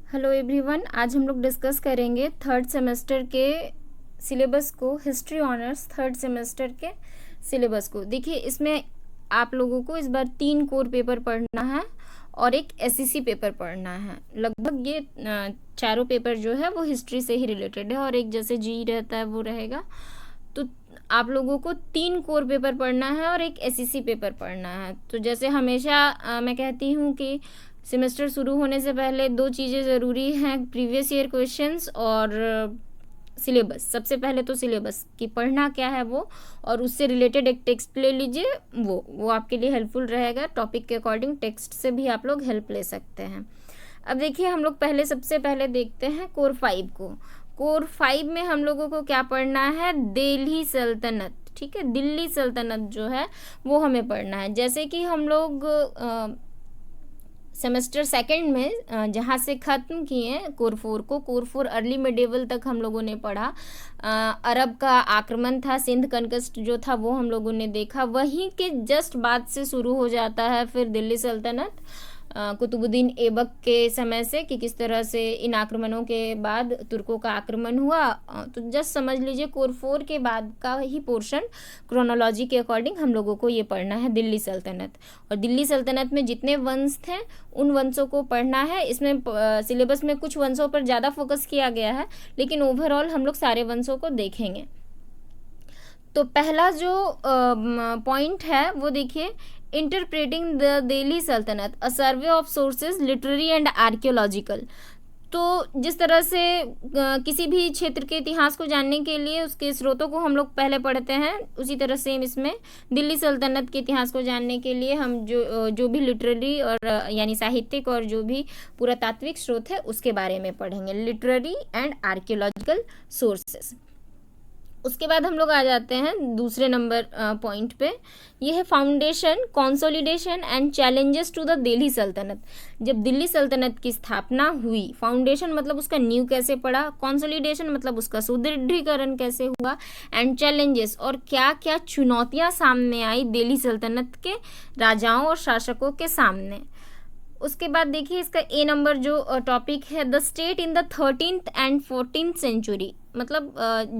Hello everyone, आज हम लोग डिस्कस करेंगे थर्ड सेमेस्टर के सिलेबस को, हिस्ट्री ऑनर्स थर्ड सेमेस्टर के सिलेबस को। देखिए, इसमें आप लोगों को इस बार 3 कोर पेपर पढ़ना है और एक एसईसी पेपर पढ़ना है। लगभग ये चारों पेपर जो है वो हिस्ट्री से ही रिलेटेड है और एक जैसे जी रहता है वो रहेगा। तो आप लोगों को 3 कोर पेपर पढ़ना है और एक एसईसी पेपर पढ़ना है। तो जैसे हमेशा मैं कहती हूँ कि सेमेस्टर शुरू होने से पहले 2 चीज़ें ज़रूरी हैं, प्रीवियस ईयर क्वेश्चंस और सिलेबस। सबसे पहले तो सिलेबस कि पढ़ना क्या है वो, और उससे रिलेटेड एक टेक्स्ट ले लीजिए, वो आपके लिए हेल्पफुल रहेगा। टॉपिक के अकॉर्डिंग टेक्स्ट से भी आप लोग हेल्प ले सकते हैं। अब देखिए, हम लोग सबसे पहले देखते हैं कोर 5 को। कोर 5 में हम लोगों को क्या पढ़ना है? दिल्ली सल्तनत। ठीक है, दिल्ली सल्तनत जो है वो हमें पढ़ना है। जैसे कि हम लोग सेमेस्टर सेकंड में जहाँ से ख़त्म किए कोर 4 को, कोर 4 अर्ली मिडेवल तक हम लोगों ने पढ़ा। अरब का आक्रमण था, सिंध कनकस्ट जो था वो हम लोगों ने देखा। वहीं के जस्ट बाद से शुरू हो जाता है फिर दिल्ली सल्तनत, कुतुबुद्दीन ऐबक के समय से, कि किस तरह से इन आक्रमणों के बाद तुर्कों का आक्रमण हुआ। तो जस्ट समझ लीजिए कोर 4 के बाद का ही पोर्शन क्रोनोलॉजी के अकॉर्डिंग हम लोगों को ये पढ़ना है दिल्ली सल्तनत। और दिल्ली सल्तनत में जितने वंश थे उन वंशों को पढ़ना है। इसमें सिलेबस में कुछ वंशों पर ज़्यादा फोकस किया गया है, लेकिन ओवरऑल हम लोग सारे वंशों को देखेंगे। तो पहला जो पॉइंट है वो देखिए, interpreting the Delhi Sultanate, a survey of sources literary and archaeological. तो जिस तरह से किसी भी क्षेत्र के इतिहास को जानने के लिए उसके स्रोतों को हम लोग पहले पढ़ते हैं, उसी तरह सेम इसमें दिल्ली सल्तनत के इतिहास को जानने के लिए हम जो भी लिटरेरी और यानी साहित्यिक और जो भी पुरातात्विक स्रोत है उसके बारे में पढ़ेंगे, लिटरेरी एंड आर्कियोलॉजिकल सोर्सेस। उसके बाद हम लोग आ जाते हैं दूसरे नंबर पॉइंट पे। ये है foundation, consolidation and challenges to the Delhi Sultanate. जब दिल्ली सल्तनत की स्थापना हुई, फाउंडेशन मतलब उसका नींव कैसे पड़ा, कंसोलिडेशन मतलब उसका सुदृढ़ीकरण कैसे हुआ, एंड चैलेंजेस और क्या क्या चुनौतियां सामने आई दिल्ली सल्तनत के राजाओं और शासकों के सामने। उसके बाद देखिए, इसका ए नंबर जो टॉपिक है, the state in the 13th and 14th century. मतलब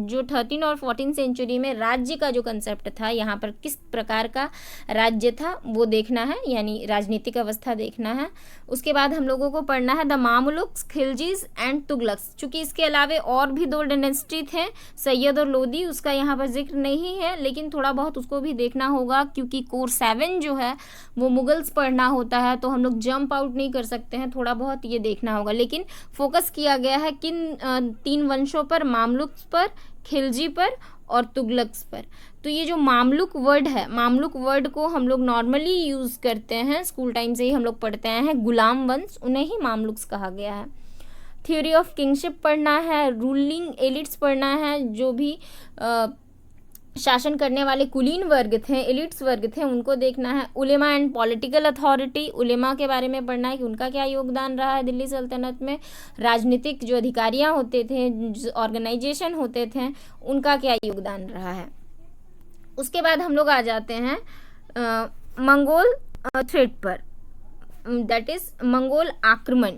जो 13 और 14 सेंचुरी में राज्य का जो कंसेप्ट था, यहाँ पर किस प्रकार का राज्य था वो देखना है, यानी राजनीतिक अवस्था देखना है। उसके बाद हम लोगों को पढ़ना है द मामलुक्स, खिलजीज एंड तुगलक्स। चूँकि इसके अलावे और भी 2 डायनेस्टी थे, सैयद और लोदी, उसका यहाँ पर जिक्र नहीं है, लेकिन थोड़ा बहुत उसको भी देखना होगा क्योंकि कोर 7 जो है वो मुगल्स पढ़ना होता है, तो हम लोग जंप आउट नहीं कर सकते हैं, थोड़ा बहुत ये देखना होगा। लेकिन फोकस किया गया है किन 3 वंशों पर, मामलुक्स पर, खिलजी पर और तुगलक्स पर। तो ये जो मामलुक वर्ड है, मामलुक वर्ड को हम लोग नॉर्मली यूज़ करते हैं, स्कूल टाइम से ही हम लोग पढ़ते आए हैं, गुलाम वंश, उन्हें ही मामलुक्स कहा गया है। थ्योरी ऑफ किंगशिप पढ़ना है, रूलिंग एलिट्स पढ़ना है, जो भी शासन करने वाले कुलीन वर्ग थे, एलिट्स वर्ग थे, उनको देखना है। उलेमा एंड पॉलिटिकल अथॉरिटी, उलेमा के बारे में पढ़ना है कि उनका क्या योगदान रहा है दिल्ली सल्तनत में। राजनीतिक जो अधिकारियां होते थे, जो ऑर्गेनाइजेशन होते थे, उनका क्या योगदान रहा है। उसके बाद हम लोग आ जाते हैं मंगोल थ्रेट पर, दैट इज मंगोल आक्रमण।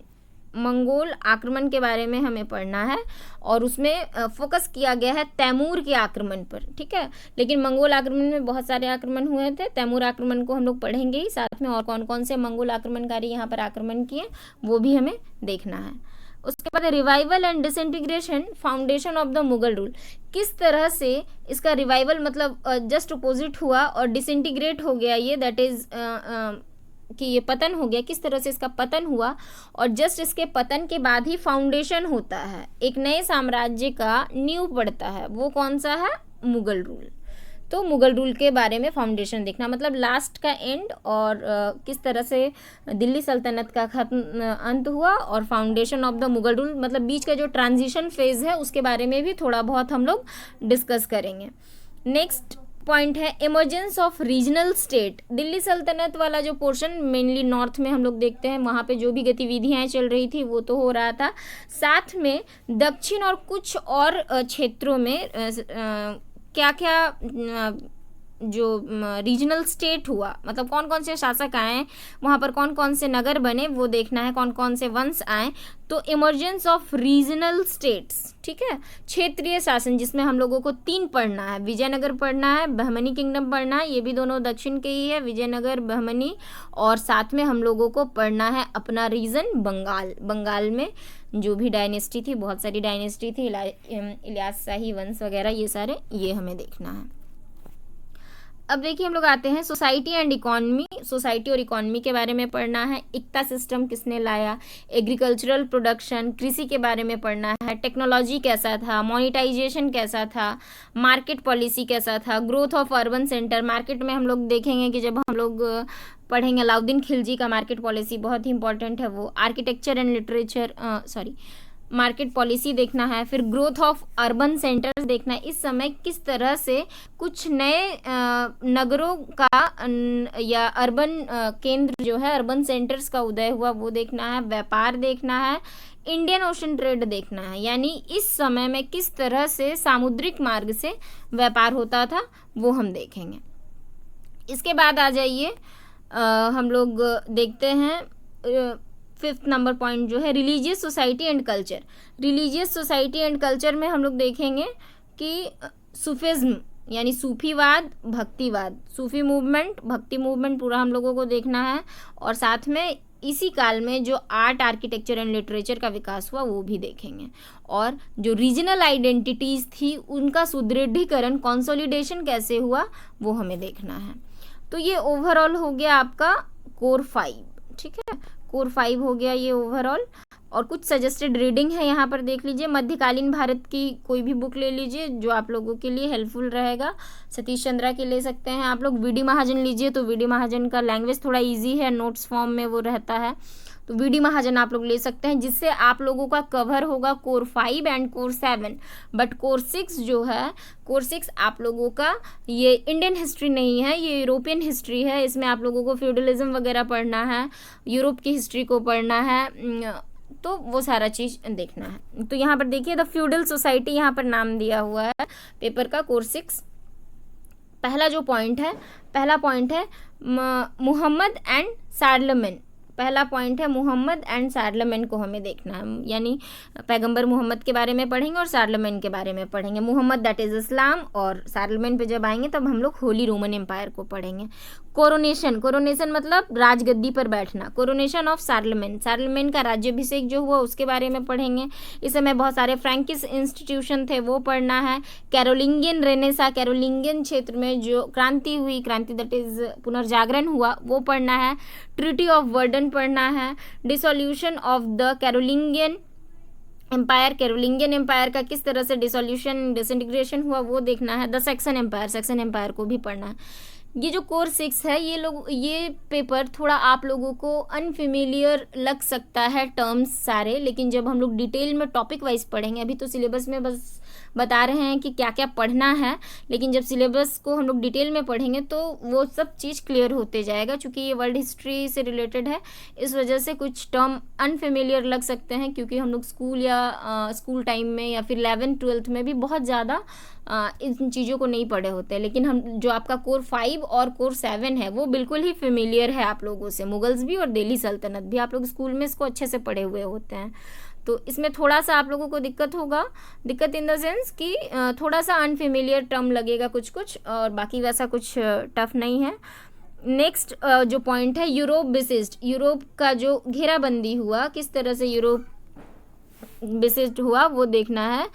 मंगोल आक्रमण के बारे में हमें पढ़ना है और उसमें फोकस किया गया है तैमूर के आक्रमण पर। ठीक है, लेकिन मंगोल आक्रमण में बहुत सारे आक्रमण हुए थे, तैमूर आक्रमण को हम लोग पढ़ेंगे ही साथ में, और कौन कौन से मंगोल आक्रमणकारी यहाँ पर आक्रमण किए वो भी हमें देखना है। उसके बाद revival and disintegration, foundation of the Mughal rule. किस तरह से इसका रिवाइवल मतलब जस्ट अपोजिट हुआ और डिसइंटीग्रेट हो गया, ये दैट इज कि ये पतन हो गया, किस तरह से इसका पतन हुआ, और जस्ट इसके पतन के बाद ही फाउंडेशन होता है, एक नए साम्राज्य का नींव पड़ता है, वो कौन सा है? मुगल रूल। तो मुगल रूल के बारे में फाउंडेशन देखना, मतलब लास्ट का एंड और किस तरह से दिल्ली सल्तनत का खत्म अंत हुआ, और foundation of the Mughal rule मतलब बीच का जो ट्रांजिशन फेज है उसके बारे में भी थोड़ा बहुत हम लोग डिस्कस करेंगे। नेक्स्ट पॉइंट है emergence of regional state. Delhi सल्तनत वाला जो पोर्शन मेनली नॉर्थ में हम लोग देखते हैं, वहाँ पे जो भी गतिविधियाँ चल रही थी वो तो हो रहा था, साथ में दक्षिण और कुछ और क्षेत्रों में क्या क्या जो रीजनल स्टेट हुआ, मतलब कौन कौन से शासक आए, वहाँ पर कौन कौन से नगर बने, वो देखना है, कौन कौन से वंश आए। तो इमर्जेंस ऑफ रीजनल स्टेट्स, ठीक है, क्षेत्रीय शासन, जिसमें हम लोगों को 3 पढ़ना है, विजयनगर पढ़ना है, बहमनी किंगडम पढ़ना है, ये भी दोनों दक्षिण के ही है, विजयनगर बहमनी, और साथ में हम लोगों को पढ़ना है अपना रीजन बंगाल। बंगाल में जो भी डायनेस्टी थी, बहुत सारी डायनेस्टी थी, इलियास शाही वंश वगैरह, ये सारे ये हमें देखना है। अब देखिए हम लोग आते हैं सोसाइटी एंड इकोनॉमी। सोसाइटी और इकोनॉमी के बारे में पढ़ना है, इक्ता सिस्टम किसने लाया, एग्रीकल्चरल प्रोडक्शन, कृषि के बारे में पढ़ना है, टेक्नोलॉजी कैसा था, मोनेटाइजेशन कैसा था, मार्केट पॉलिसी कैसा था, growth of urban centre. Market में हम लोग देखेंगे कि जब हम लोग पढ़ेंगे अलाउद्दीन खिलजी का मार्केट पॉलिसी, बहुत ही इंपॉर्टेंट है वो। Architecture and literature, market policy देखना है। फिर ग्रोथ ऑफ अर्बन सेंटर्स देखना है, इस समय किस तरह से कुछ नए नगरों का या अर्बन केंद्र जो है, अर्बन सेंटर्स का उदय हुआ, वो देखना है। व्यापार देखना है, इंडियन ओशन ट्रेड देखना है, यानी इस समय में किस तरह से सामुद्रिक मार्ग से व्यापार होता था, वो हम देखेंगे। इसके बाद आ जाइए हम लोग देखते हैं 5th नंबर पॉइंट जो है religious society and culture. Religious society and culture में हम लोग देखेंगे कि सूफिज्म यानी सूफीवाद, भक्तिवाद, सूफी मूवमेंट, भक्ति मूवमेंट पूरा हम लोगों को देखना है। और साथ में इसी काल में जो आर्ट, आर्किटेक्चर एंड लिटरेचर का विकास हुआ वो भी देखेंगे। और जो रीजनल आइडेंटिटीज़ थी उनका सुदृढ़ीकरण, कंसोलिडेशन कैसे हुआ, वो हमें देखना है। तो ये ओवरऑल हो गया आपका कोर 5, ठीक है, कोर 5 हो गया ये ओवरऑल। और कुछ सजेस्टेड रीडिंग है यहाँ पर देख लीजिए। मध्यकालीन भारत की कोई भी बुक ले लीजिए जो आप लोगों के लिए हेल्पफुल रहेगा। सतीश चंद्रा की ले सकते हैं आप लोग। वी.डी. महाजन लीजिए, तो वी.डी. महाजन का लैंग्वेज थोड़ा इजी है, नोट्स फॉर्म में वो रहता है, तो वी.डी. महाजन आप लोग ले सकते हैं, जिससे आप लोगों का कवर होगा core 5 and core 7। But core 6 जो है, कोर 6 आप लोगों का ये इंडियन हिस्ट्री नहीं है, ये यूरोपियन हिस्ट्री है। इसमें आप लोगों को फ्यूडलिज्म वगैरह पढ़ना है, यूरोप की हिस्ट्री को पढ़ना है, तो वो सारा चीज़ देखना है। तो यहाँ पर देखिए द फ्यूडल सोसाइटी यहाँ पर नाम दिया हुआ है पेपर का, कोर 6। पहला पॉइंट है मुहम्मद एंड शार्लमेन। पहला पॉइंट है मुहम्मद एंड शार्लमेन को हमें देखना है, यानी पैगंबर मुहम्मद के बारे में पढ़ेंगे और शार्लमेन के बारे में पढ़ेंगे। मुहम्मद दैट इज़ इस्लाम, और शार्लमेन पे जब आएंगे तब हम लोग होली रोमन एम्पायर को पढ़ेंगे। कोरोनेशन मतलब राजगद्दी पर बैठना, कोरोनेशन ऑफ शार्लमेन, शार्लमेन का राज्याभिषेक जो हुआ उसके बारे में पढ़ेंगे। इस समय बहुत सारे फ्रैंकिश इंस्टीट्यूशन थे वो पढ़ना है। कैरोलिंगियन रेनेसा, कैरोलिंगियन क्षेत्र में जो क्रांति हुई, क्रांति दैट इज पुनर्जागरण हुआ, वो पढ़ना है। ट्रीटी ऑफ वर्डन पढ़ना है। Dissolution of the Carolingian empire, Carolingian empire का किस तरह से डिसोल्यूशन, डिसइंटीग्रेशन हुआ, वो देखना है। द सैक्सन एम्पायर को भी पढ़ना है। ये जो कोर 6 है, ये पेपर थोड़ा आप लोगों को अनफेमिलियर लग सकता है टर्म्स सारे, लेकिन जब हम लोग डिटेल में टॉपिक वाइज पढ़ेंगे, अभी तो सिलेबस में बस बता रहे हैं कि क्या क्या पढ़ना है, लेकिन जब सिलेबस को हम लोग डिटेल में पढ़ेंगे तो वो सब चीज़ क्लियर होते जाएगा। क्योंकि ये वर्ल्ड हिस्ट्री से रिलेटेड है, इस वजह से कुछ टर्म अनफेमिलियर लग सकते हैं, क्योंकि हम लोग स्कूल टाइम में या फिर 11th-12th में भी बहुत ज़्यादा इन चीज़ों को नहीं पढ़े होते हैं। लेकिन हम जो आपका कोर 5 और कोर 7 है वो बिल्कुल ही फेमिलियर है आप लोगों से। मुगल्स भी और दिल्ली सल्तनत भी आप लोग स्कूल में इसको अच्छे से पढ़े हुए होते हैं, तो इसमें थोड़ा सा आप लोगों को दिक्कत होगा। दिक्कत इन द सेंस कि थोड़ा सा अनफेमिलियर टर्म लगेगा कुछ, और बाकी वैसा कुछ टफ नहीं है। नेक्स्ट जो पॉइंट है यूरोप बेसिस्ड, यूरोप का जो घेराबंदी हुआ, किस तरह से यूरोप बेसिस्ड हुआ, वो देखना है।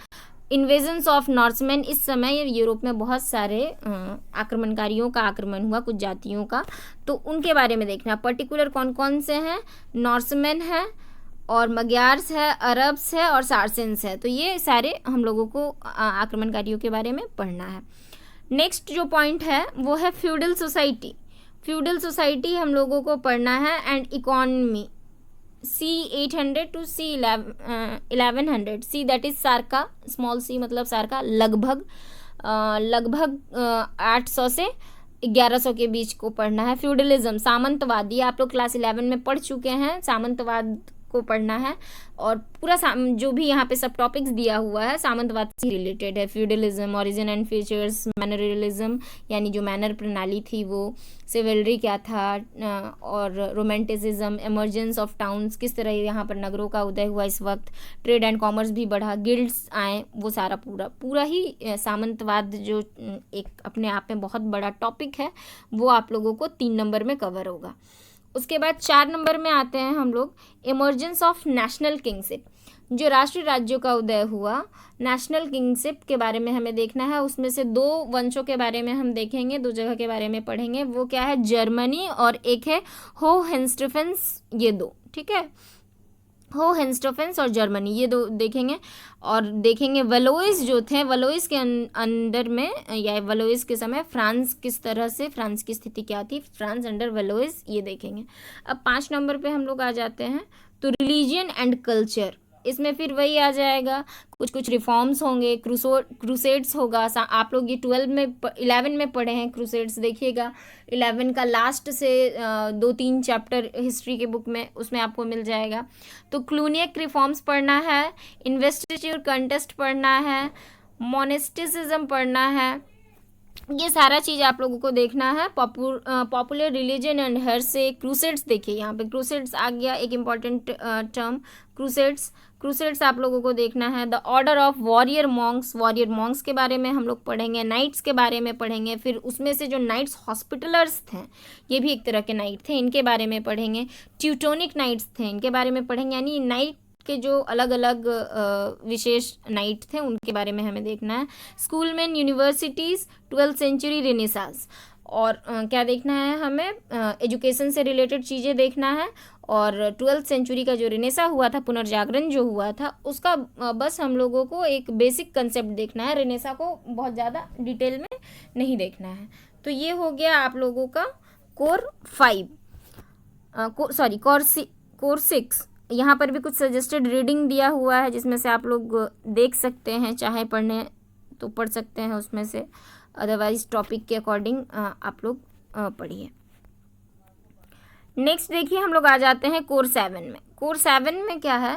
इन्वेजन्स ऑफ नॉर्समैन, इस समय यूरोप में बहुत सारे आक्रमणकारियों का आक्रमण हुआ, कुछ जातियों का, तो उनके बारे में देखना। पर्टिकुलर कौन कौन से हैं, नॉर्समैन है और मग्यार्स है, अरब्स है और सार्सेंस है, तो ये सारे हम लोगों को आक्रमणकारियों के बारे में पढ़ना है। नेक्स्ट जो पॉइंट है वो है फ्यूडल सोसाइटी। फ्यूडल सोसाइटी हम लोगों को पढ़ना है। And economy, C800 to C1100, C that is circa, small c मतलब सार्का, लगभग 800 से 1100 के बीच को पढ़ना है। फ्यूडलिज्म, सामंतवाद, ये आप लोग क्लास 11 में पढ़ चुके हैं। सामंतवाद को पढ़ना है। और पूरा जो भी यहाँ पे सब टॉपिक्स दिया हुआ है सामंतवाद से रिलेटेड है। Feudalism, origin and features, mannerism यानी जो मैनर प्रणाली थी वो, सिविलरी क्या था, और रोमांटिसिज्म, इमर्जेंस ऑफ टाउन्स, किस तरह यहाँ पर नगरों का उदय हुआ इस वक्त, ट्रेड एंड कॉमर्स भी बढ़ा, गिल्ड्स आए, वो सारा पूरा ही सामंतवाद जो एक अपने आप में बहुत बड़ा टॉपिक है वो आप लोगों को 3 नंबर में कवर होगा। उसके बाद 4 नंबर में आते हैं हम लोग, इमर्जेंस ऑफ नेशनल किंगशिप, जो राष्ट्रीय राज्यों का उदय हुआ, नेशनल किंगशिप के बारे में हमें देखना है। उसमें से 2 वंशों के बारे में हम देखेंगे, 2 जगह के बारे में पढ़ेंगे। वो क्या है, जर्मनी और एक है होहेंस्टाइन्स, ये 2, ठीक है, होहेंस्टाइन्स और जर्मनी, ये 2 देखेंगे। और देखेंगे वलोइस जो थे, वलोइस के अंडर में या वलोइस के समय फ्रांस किस तरह से, फ्रांस की स्थिति क्या थी, फ्रांस अंडर वलोइस, ये देखेंगे। अब 5 नंबर पे हम लोग आ जाते हैं तो रिलीजियन एंड कल्चर। इसमें फिर वही आ जाएगा, कुछ रिफॉर्म्स होंगे, क्रूसेड्स होगा। आप लोग ये 11 में पढ़े हैं क्रूसेड्स, देखिएगा 11 का लास्ट से 2-3 चैप्टर हिस्ट्री के बुक में, उसमें आपको मिल जाएगा। तो क्लूनियक रिफॉर्म्स पढ़ना है, इन्वेस्टिट्यूट कंटेस्ट पढ़ना है, मोनेस्टिसिज्म पढ़ना है, ये सारा चीज़ आप लोगों को देखना है। Popular religion and heresy, crusades देखिए, यहाँ पे क्रूसेड्स आ गया, एक इम्पॉर्टेंट टर्म क्रूसेड्स आप लोगों को देखना है। The order of warrior Monks के बारे में हम लोग पढ़ेंगे, नाइट्स के बारे में पढ़ेंगे, फिर उसमें से जो नाइट्स हॉस्पिटलर्स थे, ये भी एक तरह के नाइट थे, इनके बारे में पढ़ेंगे। ट्यूटोनिक नाइट्स थे, इनके बारे में पढ़ेंगे, यानी नाइट के जो अलग अलग विशेष नाइट थे उनके बारे में हमें देखना है। स्कूल में यूनिवर्सिटीज़, 12th सेंचुरी रेनेसांस, और क्या देखना है हमें, एजुकेशन से रिलेटेड चीज़ें देखना है। और 12th सेंचुरी का जो रेनेसा हुआ था, पुनर्जागरण जो हुआ था, उसका बस हम लोगों को एक बेसिक कंसेप्ट देखना है, रेनेसा को बहुत ज़्यादा डिटेल में नहीं देखना है। तो ये हो गया आप लोगों का कोर 6। यहाँ पर भी कुछ सजेस्टेड रीडिंग दिया हुआ है जिसमें से आप लोग देख सकते हैं, चाहे पढ़ने तो पढ़ सकते हैं उसमें से, अदरवाइज टॉपिक के अकॉर्डिंग आप लोग पढ़िए। नेक्स्ट देखिए हम लोग आ जाते हैं कोर 7 में। कोर 7 में क्या है,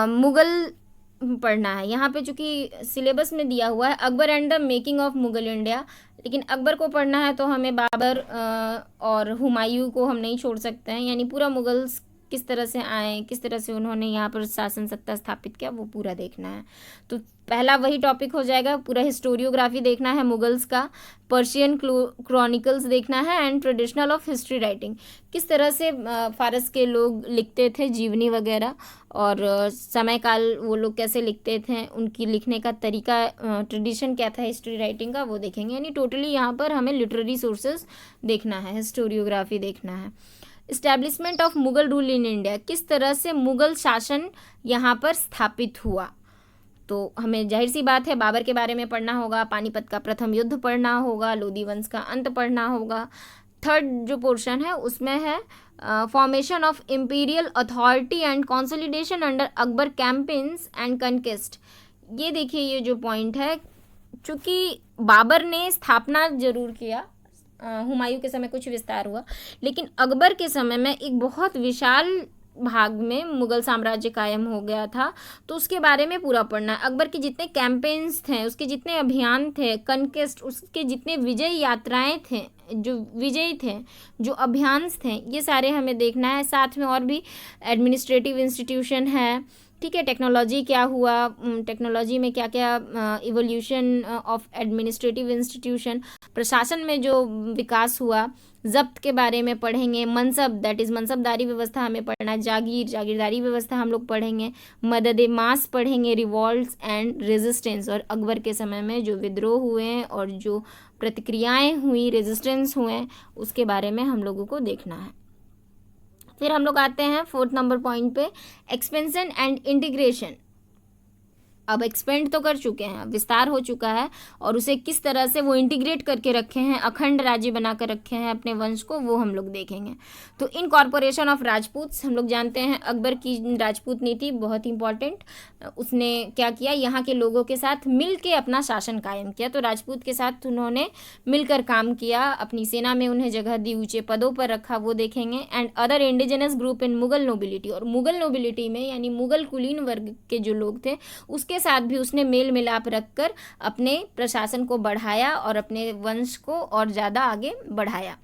मुगल पढ़ना है। यहाँ पे चूँकि सिलेबस में दिया हुआ है Akbar and the making of Mughal India, लेकिन अकबर को पढ़ना है तो हमें बाबर और हुमायूं को हम नहीं छोड़ सकते हैं, यानी पूरा मुगल्स किस तरह से आए, किस तरह से उन्होंने यहाँ पर शासन सत्ता स्थापित किया, वो पूरा देखना है। तो पहला वही टॉपिक हो जाएगा, पूरा हिस्टोरियोग्राफी देखना है मुगल्स का, पर्शियन क्रॉनिकल्स देखना है, and traditional of history writing, किस तरह से फारस के लोग लिखते थे जीवनी वगैरह, और समय काल वो लोग कैसे लिखते थे, उनकी लिखने का तरीका, ट्रेडिशन क्या था हिस्ट्री राइटिंग का, वो देखेंगे। यानी टोटली यहाँ पर हमें लिटरेरी सोर्सेज देखना है, हिस्टोरियोग्राफी देखना है। Establishment of Mughal rule in India, किस तरह से मुगल शासन यहाँ पर स्थापित हुआ, तो हमें जाहिर सी बात है बाबर के बारे में पढ़ना होगा, पानीपत का प्रथम युद्ध पढ़ना होगा, लोधी वंश का अंत पढ़ना होगा। 3rd जो पोर्शन है उसमें है formation of imperial authority and consolidation under Akbar campaigns and कनकेस्ट। ये देखिए, ये जो पॉइंट है, चूँकि बाबर ने स्थापना जरूर किया, हुमायूं के समय कुछ विस्तार हुआ, लेकिन अकबर के समय में एक बहुत विशाल भाग में मुगल साम्राज्य कायम हो गया था, तो उसके बारे में पूरा पढ़ना है। अकबर के जितने कैंपेन्स थे, उसके जितने अभियान थे, कनकेस्ट, उसके जितने विजय यात्राएं थे, जो विजयी थे, जो अभियान थे, ये सारे हमें देखना है। साथ में और भी एडमिनिस्ट्रेटिव इंस्टीट्यूशन है, ठीक है, टेक्नोलॉजी क्या हुआ, टेक्नोलॉजी में क्या क्या इवोल्यूशन ऑफ एडमिनिस्ट्रेटिव इंस्टीट्यूशन, प्रशासन में जो विकास हुआ, जब्त के बारे में पढ़ेंगे, मनसब दैट इज़ मनसबदारी व्यवस्था हमें पढ़ना है, जागीरदारी व्यवस्था हम लोग पढ़ेंगे, मदद मास पढ़ेंगे, रिवॉल्ट्स एंड रेजिस्टेंस, और अकबर के समय में जो विद्रोह हुए और जो प्रतिक्रियाएँ हुई, रेजिस्टेंस हुए, उसके बारे में हम लोगों को देखना है। फिर हम लोग आते हैं 4th नंबर पॉइंट पे, एक्सपेंशन एंड इंटीग्रेशन। अब एक्सपेंड तो कर चुके हैं, विस्तार हो चुका है, और उसे किस तरह से वो इंटीग्रेट करके रखे हैं, अखंड राज्य बना कर रखे हैं अपने वंश को, वो हम लोग देखेंगे। तो इनकॉर्पोरेशन ऑफ राजपूत, हम लोग जानते हैं अकबर की राजपूत नीति बहुत इंपॉर्टेंट। उसने क्या किया, यहाँ के लोगों के साथ मिल के अपना शासन कायम किया। तो राजपूत के साथ उन्होंने मिलकर काम किया, अपनी सेना में उन्हें जगह दी, ऊंचे पदों पर रखा, वो देखेंगे। And other indigenous group in Mughal nobility, और मुगल नोबिलिटी में यानी मुगल कुलीन वर्ग के जो लोग थे उसके साथ भी उसने मेल मिलाप रखकर अपने प्रशासन को बढ़ाया और अपने वंश को और ज़्यादा आगे बढ़ाया।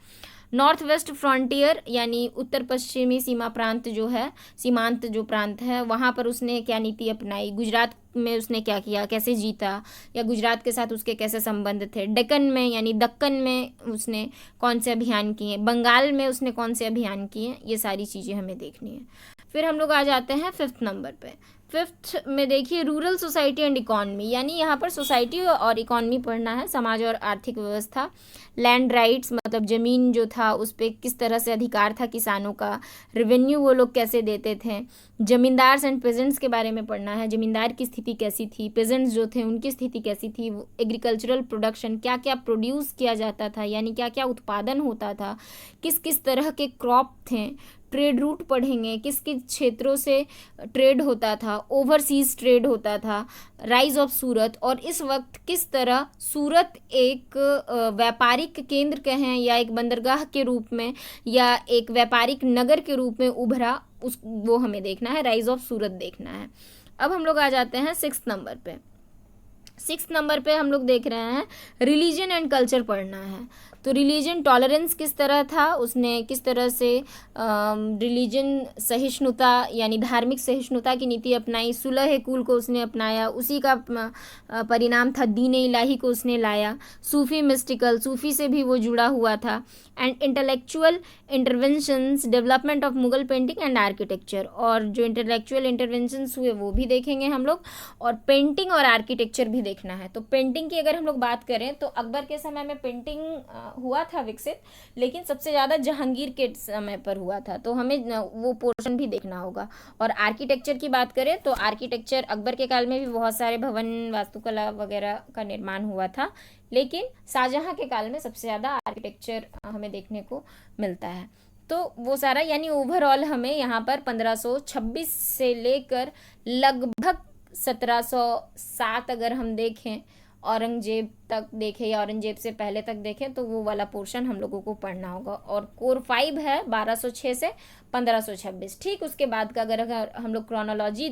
नॉर्थ वेस्ट फ्रंटियर यानी उत्तर पश्चिमी सीमा प्रांत जो है, सीमांत जो प्रांत है, वहाँ पर उसने क्या नीति अपनाई, गुजरात में उसने क्या किया, कैसे जीता, या गुजरात के साथ उसके कैसे संबंध थे, डेक्कन में यानी दक्कन में उसने कौन से अभियान किए, बंगाल में उसने कौन से अभियान किए, ये सारी चीज़ें हमें देखनी है। फिर हम लोग आ जाते हैं 5th नंबर पे। 5th में देखिए रूरल सोसाइटी एंड इकॉनमी, यानी यहाँ पर सोसाइटी और इकॉनमी पढ़ना है, समाज और आर्थिक व्यवस्था। लैंड राइट्स मतलब ज़मीन जो था उस पर किस तरह से अधिकार था किसानों का, रेवेन्यू वो लोग कैसे देते थे। जमींदार्स एंड पेजेंट्स के बारे में पढ़ना है, जमींदार की स्थिति कैसी थी, पेजेंट्स जो थे उनकी स्थिति कैसी थी, एग्रीकल्चरल प्रोडक्शन क्या क्या प्रोड्यूस किया जाता था, यानी क्या क्या उत्पादन होता था, किस किस तरह के क्रॉप थे। ट्रेड रूट पढ़ेंगे, किस किस क्षेत्रों से ट्रेड होता था, ओवरसीज ट्रेड होता था। राइज ऑफ सूरत, और इस वक्त किस तरह सूरत एक व्यापारिक केंद्र कहें या एक बंदरगाह के रूप में या एक व्यापारिक नगर के रूप में उभरा, वो हमें देखना है, राइज ऑफ सूरत देखना है। अब हम लोग आ जाते हैं 6th नंबर पे। 6th नंबर पे हम लोग देख रहे हैं रिलीजन एंड कल्चर पढ़ना है। तो रिलीजन टॉलरेंस किस तरह था, उसने किस तरह से रिलीजन सहिष्णुता यानी धार्मिक सहिष्णुता की नीति अपनाई, सुलह कुल को उसने अपनाया, उसी का परिणाम था दीन इलाही को उसने लाया। सूफी मिस्टिकल, सूफी से भी वो जुड़ा हुआ था। And intellectual interventions, development of Mughal painting and architecture, और जो इंटेलेक्चुअल इंटरवेंशंस हुए वो भी देखेंगे हम लोग, और पेंटिंग और आर्किटेक्चर भी देखना है। तो पेंटिंग की अगर हम लोग बात करें तो अकबर के समय में पेंटिंग हुआ था विकसित, लेकिन सबसे ज़्यादा जहांगीर के समय पर हुआ था, तो हमें वो पोर्शन भी देखना होगा। और आर्किटेक्चर की बात करें तो आर्किटेक्चर अकबर के काल में भी बहुत सारे भवन, वास्तुकला वगैरह का निर्माण हुआ था, लेकिन शाहजहां के काल में सबसे ज़्यादा आर्किटेक्चर हमें देखने को मिलता है। तो वो सारा यानी ओवरऑल हमें यहाँ पर 1526 से लेकर लगभग 1707 अगर हम देखें, औरंगजेब तक देखें या औरंगजेब से पहले तक देखें, तो वो वाला पोर्शन हम लोगों को पढ़ना होगा। और कोर 5 है 1206 से 1526। ठीक उसके बाद का अगर हम लोग क्रोनोलॉजी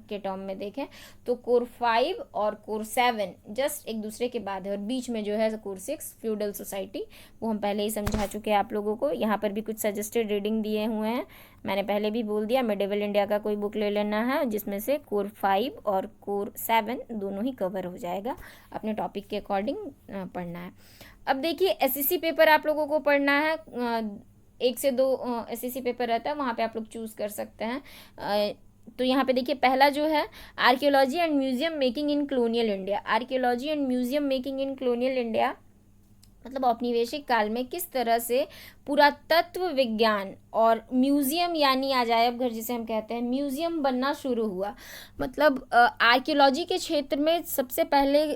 के टर्म में देखें तो कोर 5 और कोर 7 जस्ट एक दूसरे के बाद है, और बीच में जो है कोर 6 फ्यूडल सोसाइटी, वो हम पहले ही समझा चुके हैं आप लोगों को। यहाँ पर भी कुछ सजेस्टेड रीडिंग दिए हुए हैं, मैंने पहले भी बोल दिया, मिडिवल इंडिया का कोई बुक ले लेना है जिसमें से कोर 5 और कोर 7 दोनों ही कवर हो जाएगा, अपने टॉपिक के अकॉर्डिंग पढ़ना है। अब देखिए एसएससी पेपर आप लोगों को पढ़ना है, 1 से 2 एसएससी पेपर रहता है, वहाँ पे आप लोग चूज़ कर सकते हैं। तो यहाँ पे देखिए पहला जो है archaeology and museum making in colonial India. Archaeology and museum making in colonial India मतलब औपनिवेशिक काल में किस तरह से पुरातत्व विज्ञान और म्यूजियम यानी अजायब घर जिसे हम कहते हैं, म्यूजियम बनना शुरू हुआ। मतलब आर्कियोलॉजी के क्षेत्र में सबसे पहले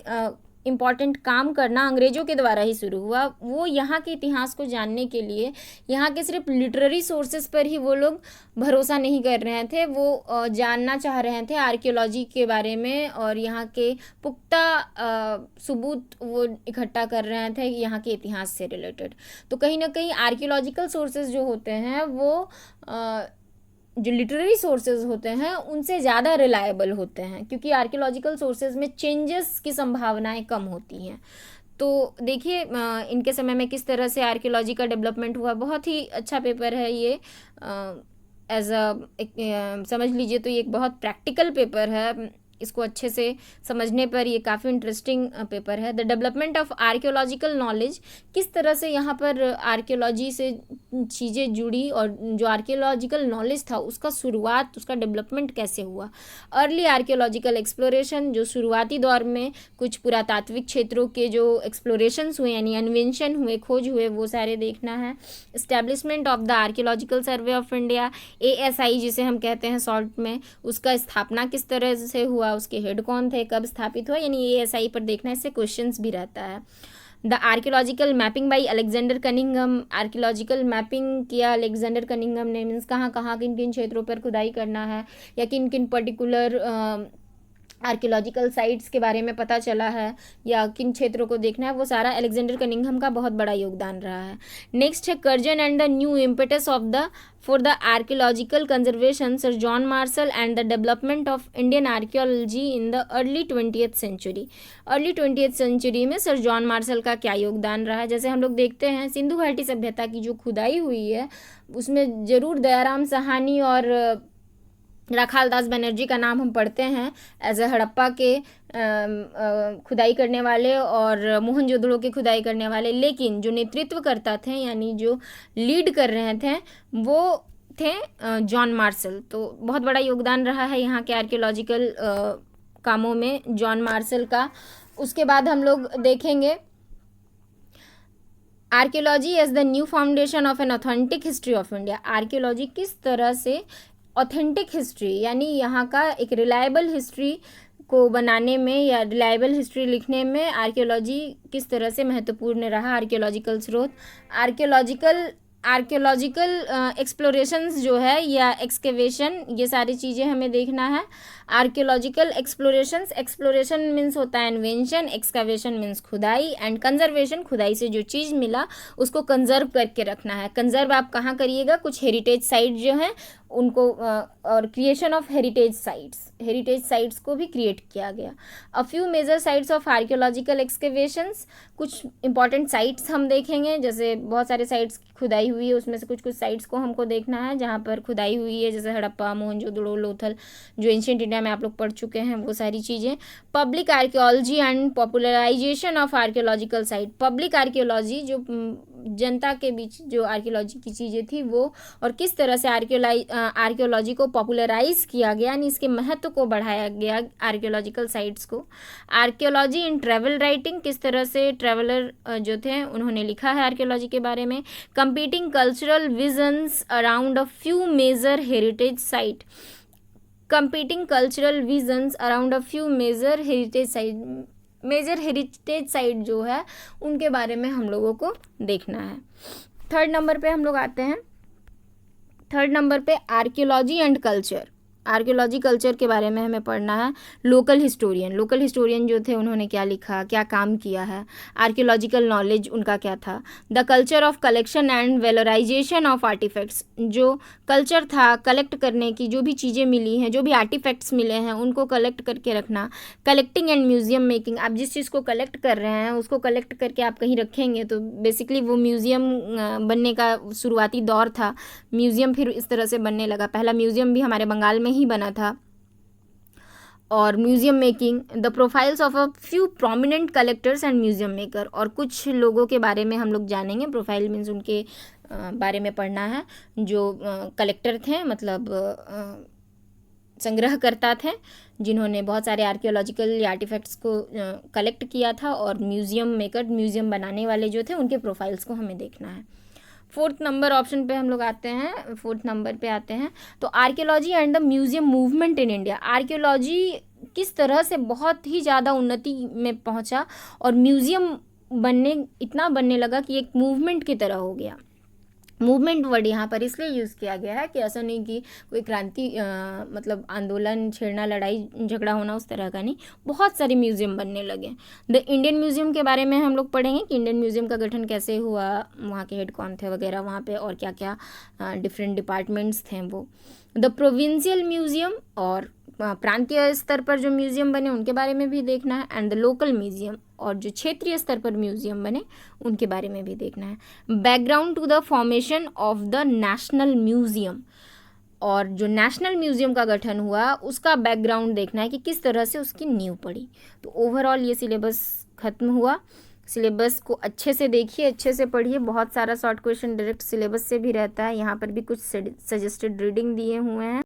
इम्पॉर्टेंट काम करना अंग्रेज़ों के द्वारा ही शुरू हुआ। वो यहाँ के इतिहास को जानने के लिए यहाँ के सिर्फ लिटरेरी सोर्सेज पर ही वो लोग भरोसा नहीं कर रहे थे, वो जानना चाह रहे थे आर्कियोलॉजी के बारे में, और यहाँ के पुख्ता सबूत वो इकट्ठा कर रहे थे यहाँ के इतिहास से रिलेटेड। तो कहीं ना कहीं आर्कियोलॉजिकल सोर्सेज जो होते हैं वो जो लिटरेरी सोर्सेज होते हैं उनसे ज़्यादा रिलायबल होते हैं, क्योंकि आर्कियोलॉजिकल सोर्सेज में चेंजेस की संभावनाएं कम होती हैं। तो देखिए इनके समय में किस तरह से आर्कियोलॉजी का डेवलपमेंट हुआ। बहुत ही अच्छा पेपर है ये, एज समझ लीजिए तो ये एक बहुत प्रैक्टिकल पेपर है, इसको अच्छे से समझने पर ये काफ़ी इंटरेस्टिंग पेपर है। The development of archaeological knowledge, किस तरह से यहाँ पर आर्कियोलॉजी से चीज़ें जुड़ी और जो आर्कियोलॉजिकल नॉलेज था उसका शुरुआत, उसका डेवलपमेंट कैसे हुआ। अर्ली आर्कियोलॉजिकल एक्सप्लोरेशन, जो शुरुआती दौर में कुछ पुरातात्विक क्षेत्रों के जो एक्सप्लोरेशंस हुए यानी अन्वेषण हुए, खोज हुए, वो सारे देखना है। Establishment of the archaeological survey of India, ASI जिसे हम कहते हैं शॉर्ट में, उसका स्थापना किस तरह से हुआ, हुआ, उसके हेड कौन थे, कब स्थापित हुआ, यानी ASI पर देखना, इससे क्वेश्चंस भी रहता है। The archaeological mapping by Alexander Cunningham, archaeological mapping किया अलेक्जेंडर कनिंघम ने, मीन्स कहाँ कहाँ किन किन क्षेत्रों पर खुदाई करना है या किन किन पर्टिकुलर आर्कियोलॉजिकल साइट्स के बारे में पता चला है या किन क्षेत्रों को देखना है, वो सारा अलेक्जेंडर कनिंघम का बहुत बड़ा योगदान रहा है। नेक्स्ट है Curzon and the new impetus of the for the archaeological conservation, sir John Marshall and the development of Indian archaeology in the early 20th century. Early 20th century में sir John Marshall का क्या योगदान रहा है। जैसे हम लोग देखते हैं सिंधु घाटी सभ्यता की जो खुदाई हुई है उसमें ज़रूर दयाराम साहनी और राखाल दास बनर्जी का नाम हम पढ़ते हैं एज ए हड़प्पा के खुदाई करने वाले और मोहनजोदड़ो की खुदाई करने वाले, लेकिन जो नेतृत्व करता थे यानी जो लीड कर रहे थे वो थे जॉन मार्शल। तो बहुत बड़ा योगदान रहा है यहाँ के आर्कियोलॉजिकल कामों में जॉन मार्शल का। उसके बाद हम लोग देखेंगे archaeology as the new foundation of an authentic history of India. Archaeology किस तरह से ऑथेंटिक हिस्ट्री यानी यहाँ का एक रिलायबल हिस्ट्री को बनाने में या रिलायबल हिस्ट्री लिखने में आर्कियोलॉजी किस तरह से महत्वपूर्ण रहा। आर्कियोलॉजिकल स्रोत, आर्कियोलॉजिकल एक्सप्लोरेशंस जो है या एक्सकेवेशन, ये सारी चीज़ें हमें देखना है। आर्कियोलॉजिकल एक्सप्लोरेशंस, एक्सप्लोरेशन मीन्स होता है इन्वेंशन, एक्सकावेशन मीन्स खुदाई एंड कंजर्वेशन, खुदाई से जो चीज़ मिला उसको कंजर्व करके रखना है। कंजर्व आप कहाँ करिएगा, कुछ हेरिटेज साइट जो हैं उनको और क्रिएशन ऑफ हेरिटेज साइट्स को भी क्रिएट किया गया। A few major sites of archaeological excavations, कुछ इंपॉर्टेंट साइट्स हम देखेंगे, जैसे बहुत सारे साइट्स की खुदाई हुई है उसमें से कुछ साइट्स को हमको देखना है जहाँ पर खुदाई हुई है, जैसे हड़प्पा, मोहनजोदड़ो, लोथल जो एंशिएंट इंडिया में आप लोग पढ़ चुके हैं वो सारी चीज़ें। Public archaeology and popularisation of archaeological site, public archaeology जो जनता के बीच जो आर्कियोलॉजी की चीज़ें थी वो, और किस तरह से आर्कियोलॉजी को पॉपुलराइज किया गया यानी इसके महत्व को बढ़ाया गया आर्कियोलॉजिकल साइट्स को। आर्कियोलॉजी इन ट्रैवल राइटिंग, किस तरह से ट्रैवलर जो थे उन्होंने लिखा है आर्कियोलॉजी के बारे में। Competing cultural visions around a few major heritage site, competing cultural visions around a few major heritage site जो है उनके बारे में हम लोगों को देखना है। थर्ड नंबर पे हम लोग आते हैं, थर्ड नंबर पे archaeology and culture, archaeology culture के बारे में हमें पढ़ना है। लोकल हिस्टोरियन जो थे उन्होंने क्या लिखा, क्या काम किया है, आर्कियोलॉजिकल नॉलेज उनका क्या था। The culture of collection and valorisation of artefacts, जो कल्चर था कलेक्ट करने की, जो भी चीज़ें मिली हैं, जो भी आर्टिफैक्ट्स मिले हैं उनको कलेक्ट करके रखना। कलेक्टिंग एंड म्यूजियम मेकिंग, आप जिस चीज़ को कलेक्ट कर रहे हैं उसको कलेक्ट करके आप कहीं रखेंगे तो बेसिकली वो म्यूज़ियम बनने का शुरुआती दौर था। म्यूज़ियम फिर इस तरह से बनने लगा, पहला म्यूज़ियम भी हमारे बंगाल में ही बना था। और museum making, the profiles of a few prominent collectors and museum maker, और कुछ लोगों के बारे में हम लोग जानेंगे। प्रोफाइल मीन्स उनके बारे में पढ़ना है जो कलेक्टर थे, मतलब संग्रहकर्ता थे जिन्होंने बहुत सारे आर्कियोलॉजिकल आर्टिफैक्ट्स को कलेक्ट किया था, और म्यूजियम मेकर, म्यूजियम बनाने वाले जो थे उनके प्रोफाइल्स को हमें देखना है। फोर्थ नंबर ऑप्शन पे हम लोग आते हैं, फोर्थ नंबर पे आते हैं तो archaeology and the museum movement in India. Archaeology किस तरह से बहुत ही ज़्यादा उन्नति में पहुंचा और म्यूजियम इतना बनने लगा कि एक मूवमेंट की तरह हो गया। मूवमेंट वर्ड यहाँ पर इसलिए यूज़ किया गया है कि ऐसा नहीं कि कोई क्रांति मतलब आंदोलन छेड़ना, लड़ाई झगड़ा होना, उस तरह का नहीं, बहुत सारे म्यूज़ियम बनने लगे। द इंडियन म्यूज़ियम के बारे में हम लोग पढ़ेंगे कि इंडियन म्यूज़ियम का गठन कैसे हुआ, वहाँ के हेड कौन थे वगैरह, वहाँ पे और क्या क्या डिफरेंट डिपार्टमेंट्स थे वो। द प्रोविंशियल म्यूज़ियम, और प्रांतीय स्तर पर जो म्यूज़ियम बने उनके बारे में भी देखना है। एंड द लोकल म्यूज़ियम, और जो क्षेत्रीय स्तर पर म्यूज़ियम बने उनके बारे में भी देखना है। Background to the formation of the national museum, और जो नेशनल म्यूज़ियम का गठन हुआ उसका बैकग्राउंड देखना है कि किस तरह से उसकी नींव पड़ी। तो ओवरऑल ये सिलेबस ख़त्म हुआ। सिलेबस को अच्छे से देखिए, अच्छे से पढ़िए, बहुत सारा शॉर्ट क्वेश्चन डायरेक्ट सिलेबस से भी रहता है। यहाँ पर भी कुछ सजेस्टेड रीडिंग दिए हुए हैं।